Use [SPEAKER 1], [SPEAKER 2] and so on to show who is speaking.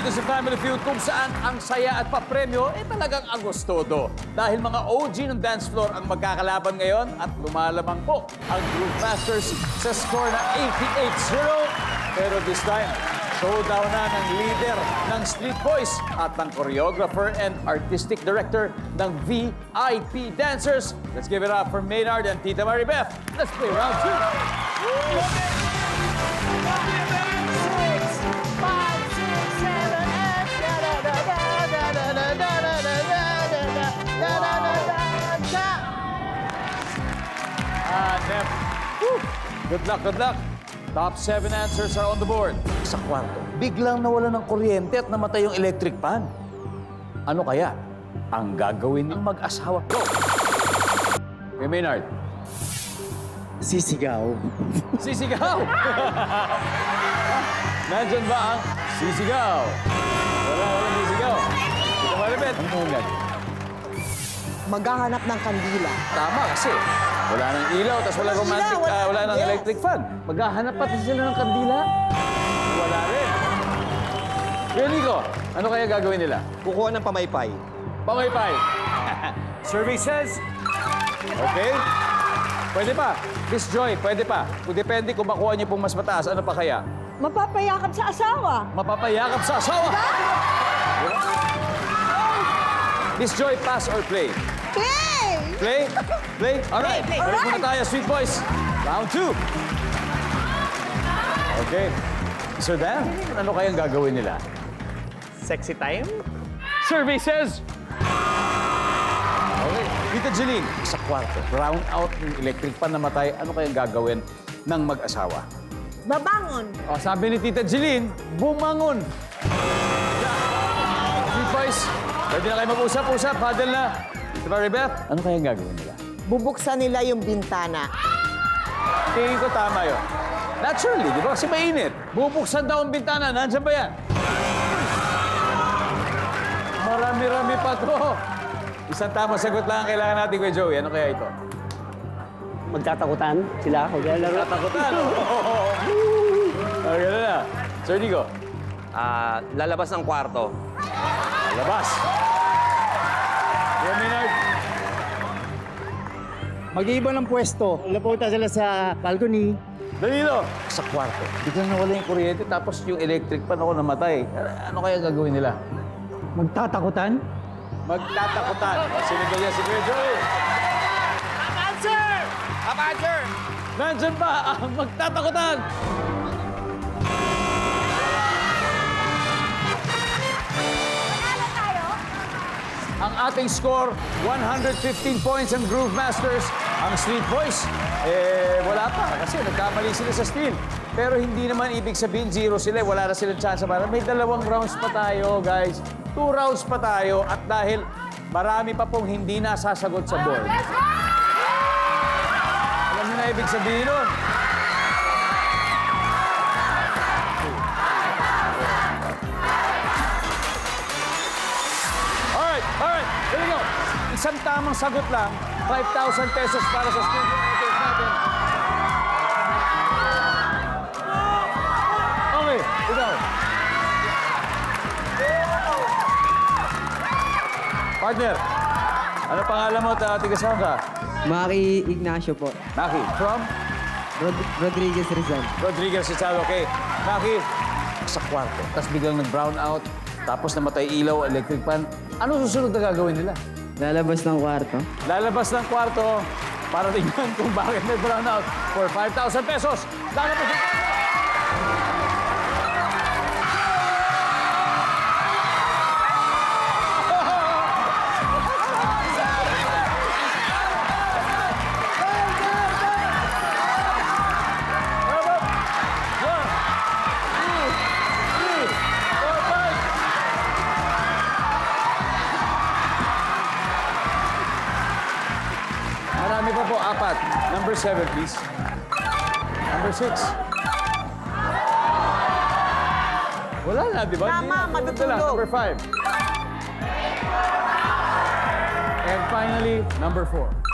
[SPEAKER 1] dito sa Family Feud kung saan ang saya at papremyo ay talagang agostodo. Dahil mga OG ng dance floor ang magkakalaban ngayon at lumalamang po ang Groove Masters sa score na 88-0. Pero this time, showdown na ng leader ng Street Boys at ng choreographer and artistic director ng VIP Dancers. Let's give it up for Maynard and Tita Maribeth. Let's play round 2. Good luck, good luck. Top 7 answers are on the board. Sa kwarto, biglang nawala ng kuryente at namatay yung electric pan. Ano kaya ang gagawin ng mag-asawa ko? Okay, Maynard.
[SPEAKER 2] Sisigaw.
[SPEAKER 1] Sisigaw! Nandyan ba ang sisigaw? Walang sisigaw. Ito Maribeth. Ano yung gagawin?
[SPEAKER 3] Maghahanap ng kandila.
[SPEAKER 1] Tama kasi. Wala nang ilaw, tapos wala romantic, wala nang electric fan. Maghahanap pati sila ng kandila. Wala rin. Kuya Nico, ano kaya gagawin nila?
[SPEAKER 2] Kukuha ng pamaypay.
[SPEAKER 1] Pamaypay. Survey says. Okay. Pwede pa. Miss Joy, pwede pa. Kung depende kung makuha niyo pong mas mataas, ano pa kaya?
[SPEAKER 3] Mapapayakap sa asawa.
[SPEAKER 1] Mapapayakap sa asawa. Miss Joy, pass or play?
[SPEAKER 3] Play!
[SPEAKER 1] Play? Play? Alright.
[SPEAKER 3] Play.
[SPEAKER 1] Balik muna tayo, Sweet Boys. Round 2. Okay. Sir Dan, ano kayang gagawin nila?
[SPEAKER 2] Sexy time?
[SPEAKER 1] Survey says... Okay. Tita Jeline, sa kwarto, brown out yung electric pan namatay, ano kayang gagawin ng mag-asawa?
[SPEAKER 3] Babangon.
[SPEAKER 1] O, sabi ni Tita Jeline, bumangon. Sweet Boys, pwede na kayo mag-usap-usap, paddle na. Si Maribeth, ano kayang gagawin nila?
[SPEAKER 3] Bubuksan nila yung bintana.
[SPEAKER 1] Tingin ko tama yun. Naturally, di ba? Kasi mainit. Bubuksan daw ang bintana. Nandiyan ba yan? Marami-rami pa to. Isang tamang sagot lang ang kailangan natin, Kuya Joey. Ano kaya ito?
[SPEAKER 4] Magtatakutan sila. Maglalaro.
[SPEAKER 1] Takutan. Okay na. Sir Nico.
[SPEAKER 2] Lalabas ng kwarto.
[SPEAKER 1] Labas. Kuya Maynard.
[SPEAKER 4] Mag-iiba ng pwesto. Lapunta sila sa balcony.
[SPEAKER 1] Danilo. Sa kwarto. Biglang nawala yung kuryente tapos yung electric pan ako namatay. Ano kaya gagawin nila?
[SPEAKER 4] Magtatakutan.
[SPEAKER 1] Magtatakutan. Sinigal niya si Kuya Joey.
[SPEAKER 2] Top answer! Top answer!
[SPEAKER 1] Nandyan ba ang magtatakutan? Ang ating score, 115 points ang Groove Masters. Ang Street Boys, wala pa kasi nagkamali sila sa steal. Pero hindi naman ibig sabihin zero sila. Wala na silang chance para may 2 rounds pa tayo, guys. 2 rounds pa tayo at dahil marami pa pong hindi nasasagot sa board. Alam niyo na ibig sabihin nun? Alright, here we go. Isang tamang sagot lang, 5,000 pesos para sa studio audience natin. Okay, ikaw. Partner, ano pangalan mo at tiga saan ka?
[SPEAKER 5] Maki Ignacio po.
[SPEAKER 1] Maki, from?
[SPEAKER 5] Rodriguez Rizal.
[SPEAKER 1] Rodriguez Rizal, okay. Maki, sa kwarto, tapos biglang nag-brown out, tapos namatay ilaw, electric pan. Ano susunod na gagawin nila?
[SPEAKER 5] Lalabas ng kwarto.
[SPEAKER 1] Lalabas ng kwarto para tingnan kung bakit may brown out for 5,000 pesos. Lalabas ng kwarto! Marami pa po, 4. Number 7, please. Number 6. Wala na, di ba?
[SPEAKER 3] Tama, matutulog.
[SPEAKER 1] Number 5. And finally, number 4.